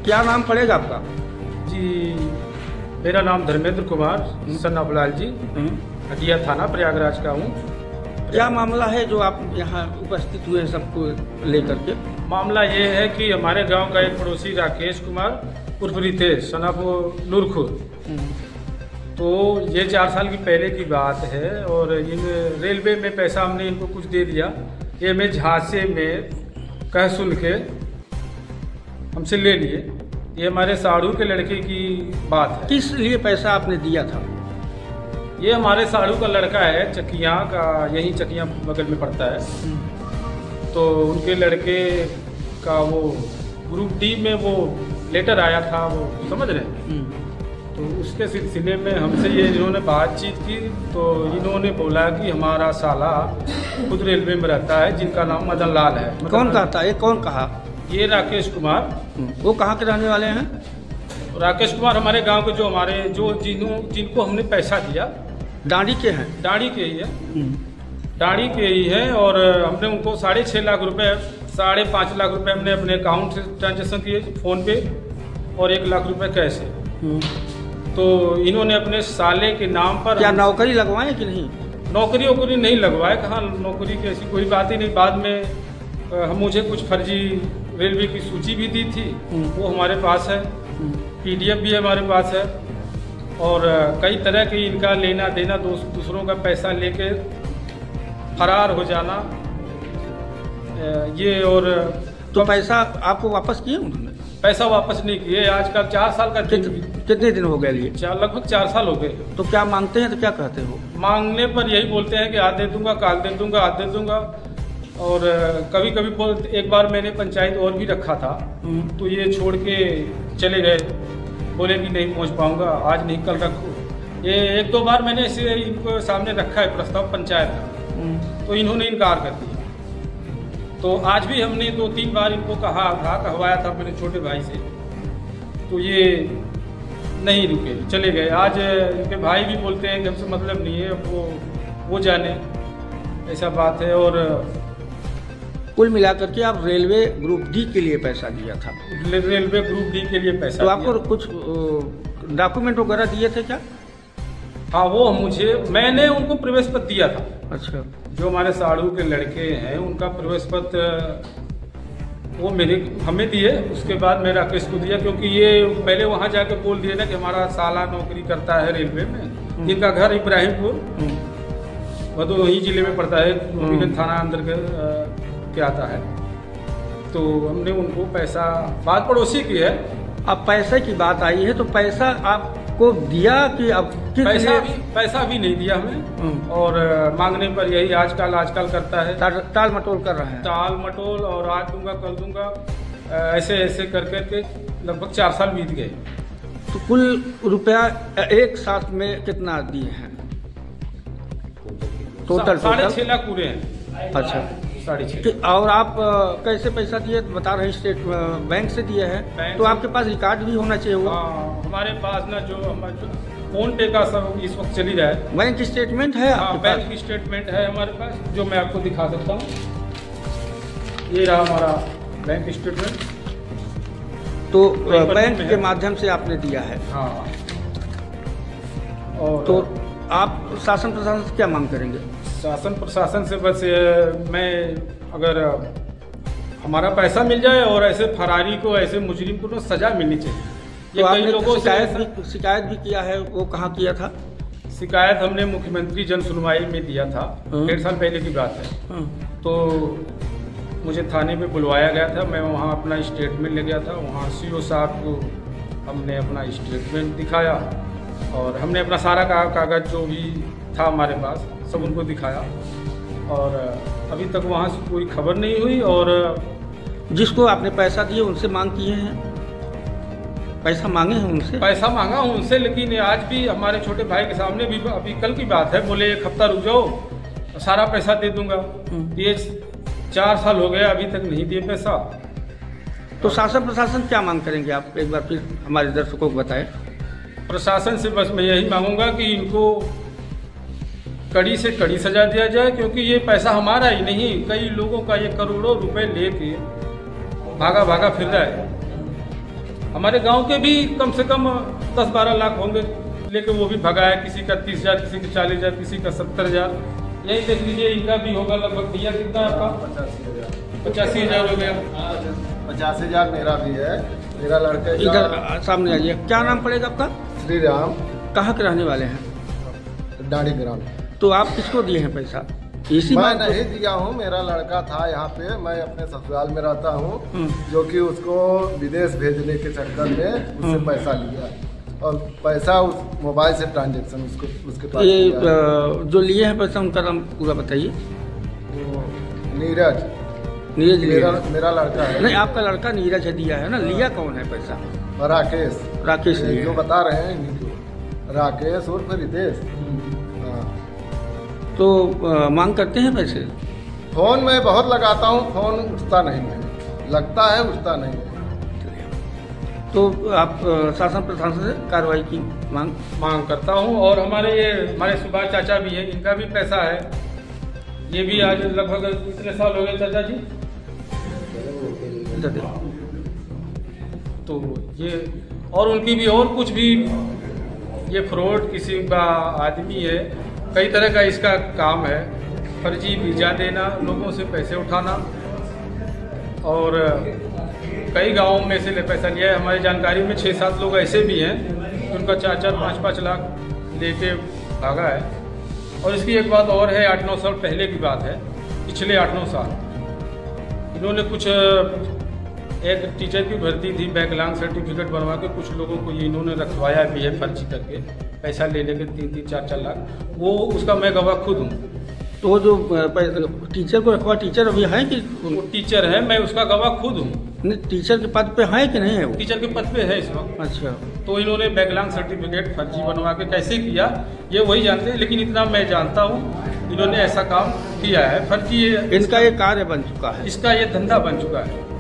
क्या नाम पड़ेगा आपका? जी, मेरा नाम धर्मेंद्र कुमार सन ऑफ लाल जी, हटिया थाना प्रयागराज का हूँ। क्या मामला है जो आप यहाँ उपस्थित हुए सबको लेकर के? मामला ये है कि हमारे गांव का एक पड़ोसी राकेश कुमार उर्फ रितेश सन ऑफ लुरखुर, तो ये 4 साल की पहले की बात है और इन रेलवे में पैसा हमने इनको कुछ दे दिया। ये मैं झांसे में कह सुन के हमसे ले लिए। ये हमारे साड़ू के लड़के की बात है। किस लिए पैसा आपने दिया था? ये हमारे साड़ू का लड़का है, चकिया का, यही चकिया बगल में पड़ता है। तो उनके लड़के का वो ग्रुप डी में वो लेटर आया था, वो समझ रहे हैं। तो उसके सिलसिले में हमसे ये इन्होंने बातचीत की, तो इन्होंने बोला कि हमारा साला खुद रेलवे में रहता है, जिनका नाम मदन लाल है। कौन कहता है? कौन कहा? ये राकेश कुमार। वो कहाँ के रहने वाले हैं? राकेश कुमार हमारे गांव के जो जिनको हमने पैसा दिया, डांडी के हैं। डांडी के ही है, डांडी के ही है। और हमने उनको 6.5 लाख रुपए, 5.5 लाख रुपए हमने अपने अकाउंट से ट्रांजेक्शन किए फ़ोन पे, और 1 लाख रुपए कैश है। तो इन्होंने अपने साले के नाम पर। क्या नौकरी लगवाए कि नहीं? नौकरी वोकरी नहीं लगवाए, कहाँ नौकरी की ऐसी कोई बात ही नहीं। बाद में मुझे कुछ फर्जी रेलवे की सूची भी दी थी, वो हमारे पास है, PDF भी हमारे पास है। और कई तरह की इनका लेना देना, दूसरों का पैसा लेके फरार हो जाना ये। और तो पैसा आपको वापस किए उन्होंने? पैसा वापस नहीं किए। आजकल 4 साल का कितने दिन हो गए लिए? लगभग 4 साल हो गए। तो क्या मांगते हैं? तो क्या कहते हो? मांगने पर यही बोलते हैं कि आज दे दूंगा, काल दे दूंगा, आज दे दूंगा। और कभी कभी बोलते, एक बार मैंने पंचायत और भी रखा था, तो ये छोड़ के चले गए, बोले कि नहीं पहुंच पाऊंगा, आज नहीं कल रखो। ये 1-2 बार मैंने इसे इनको सामने रखा है प्रस्ताव पंचायत का, तो इन्होंने इनकार कर दिया। तो आज भी हमने 2-3 बार इनको कहवाया था अपने छोटे भाई से, तो ये नहीं रुके, चले गए। आज इनके भाई भी बोलते हैं कि हमसे मतलब नहीं है, वो जाने, ऐसा बात है। और कुल मिलाकर के आप रेलवे ग्रुप डी के लिए पैसा दिया था? रेलवे ग्रुप डी के लिए पैसा। तो आपको कुछ डॉक्यूमेंट वगैरह दिए थे क्या? हाँ, वो मैंने उनको प्रवेश पत्र दिया था। अच्छा। जो हमारे साड़ू के लड़के हैं, उनका प्रवेश पत्र वो हमें दिए, उसके बाद मैं राकेश को दिया, क्योंकि ये पहले वहाँ जाके बोल दिए ना कि हमारा साला नौकरी करता है रेलवे में। इनका घर इब्राहिमपुर, भदोही जिले में पड़ता है, थाना अंदर के आता है। तो हमने उनको पैसा, बात पड़ोसी की है। अब पैसे की बात आई है, तो पैसा आपको दिया कि अब पैसा भी नहीं दिया हमें। और मांगने पर यही आजकल करता है, टाल मटोल कर रहा है। टाल मटोल, और आज दूंगा कल दूंगा, ऐसे करके लगभग 4 साल बीत गए। तो कुल रुपया एक साथ में कितना दिए हैं टोटल? 6.5 लाख पूरे हैं। अच्छा, 6.5। और आप कैसे पैसा दिए बता रहे? स्टेट बैंक से दिए हैं, तो आपके पास रिकॉर्ड भी होना चाहिए। वो हमारे पास ना, जो फोन पे का सब इस वक्त चली रहा है। बैंक स्टेटमेंट है? हाँ, बैंक की स्टेटमेंट है हमारे पास, जो मैं आपको दिखा सकता हूँ। ये रहा हमारा बैंक स्टेटमेंट। तो बैंक के माध्यम से आपने दिया है? हाँ। और तो आप शासन प्रशासन से क्या मांग करेंगे? शासन प्रशासन से बस मैं, अगर हमारा पैसा मिल जाए और ऐसे फरारी को, ऐसे मुजरिम को सजा मिलनी चाहिए। तो कई लोगों शिकायत भी किया है, वो कहाँ किया था? शिकायत हमने मुख्यमंत्री जन सुनवाई में दिया था, 1.5 साल पहले की बात है। तो मुझे थाने में बुलवाया गया था, मैं वहाँ अपना स्टेटमेंट ले गया था। वहाँ CO साहब को हमने अपना स्टेटमेंट दिखाया, और हमने अपना सारा कागज जो भी था हमारे पास सब उनको दिखाया। और अभी तक वहाँ से कोई खबर नहीं हुई। और जिसको आपने पैसा दिए उनसे मांग किए हैं? पैसा मांगे हैं उनसे? पैसा मांगा हूँ उनसे, लेकिन आज भी हमारे छोटे भाई के सामने भी, अभी कल की बात है, बोले 1 हफ्ता रुक जाओ, सारा पैसा दे दूंगा। ये 4 साल हो गया, अभी तक नहीं दिए पैसा। तो शासन प्रशासन क्या मांग करेंगे आप? एक बार फिर हमारे दर्शकों को बताएं। प्रशासन से बस मैं यही मांगूंगा कि इनको कड़ी से कड़ी सजा दिया जाए, क्योंकि ये पैसा हमारा ही नहीं, कई लोगों का ये करोड़ों रुपए लेके भागा फिर रहा है। हमारे गांव के भी कम से कम 10-12 लाख होंगे, लेकिन वो भी भगा है। किसी का 30,000, किसी का 40,000, किसी का 70,000। यही देख लीजिए, इनका भी होगा लगभग। भैया कितना आपका? 85,000 हो गया। 85,000 मेरा भी है। मेरा लड़का इधर सामने आइए। क्या नाम पड़ेगा आपका? श्री राम। कहाँ के रहने वाले हैं? डाड़ी ग्राम। तो आप किसको दिए हैं पैसा? इसी मैं बात को- नहीं दिया हूँ, मेरा लड़का था यहाँ पे। मैं अपने ससुराल में रहता हूँ, जो कि उसको विदेश भेजने के चक्कर में उससे पैसा लिया और पैसा उस मोबाइल से ट्रांजैक्शन उसके पास ये किया है। जो लिए हैं पैसा, उनका नाम पूरा बताइए। वो नीरज नीरज मेरा लड़का है। नहीं, आपका लड़का नीरज है, दिया है ना। लिया कौन है पैसा? और राकेश लिए जो है। बता रहे हैं इन्हीं को। राकेश उर्फ रितेश। हाँ। तो मांग करते हैं पैसे? फोन मैं बहुत लगाता हूँ, फोन उठता नहीं है, लगता है उठता नहीं है। तो आप शासन प्रशासन से कार्रवाई की मांग करता हूँ। और हमारे सुभाष चाचा भी है, इनका भी पैसा है। ये भी आज लगभग कितने साल हो गए चाचा जी? तो ये और उनकी भी और कुछ भी, ये फ्रॉड किसी का आदमी है। कई तरह का इसका काम है। फर्जी वीजा देना, लोगों से पैसे उठाना, और कई गांवों में से पैसा लिया है। हमारी जानकारी में 6-7 लोग ऐसे भी हैं कि उनका 4-4, 5-5 लाख लेके भागा है। और इसकी एक बात और है, 8-9 साल पहले की बात है, पिछले 8-9 साल इन्होंने कुछ एक टीचर की भर्ती थी, बैकलॉग सर्टिफिकेट बनवा के कुछ लोगों को ये इन्होंने रखवाया भी है फर्जी करके, पैसा ले लेके 3-3, 4-4 लाख। वो उसका मैं गवाह खुद हूँ। तो वो जो टीचर को रखवा, टीचर अभी है कि? वो टीचर है, मैं उसका गवाह खुद हूँ। नहीं, टीचर के पद पे है कि नहीं है वो? टीचर के पद पे है इस वक्त। अच्छा। तो इन्होंने बैकलॉग सर्टिफिकेट फर्जी बनवा के कैसे किया ये वही जानते हैं, लेकिन इतना मैं जानता हूँ इन्होंने ऐसा काम किया है फर्जी। इनका ये कार्य बन चुका है, इसका ये धंधा बन चुका है।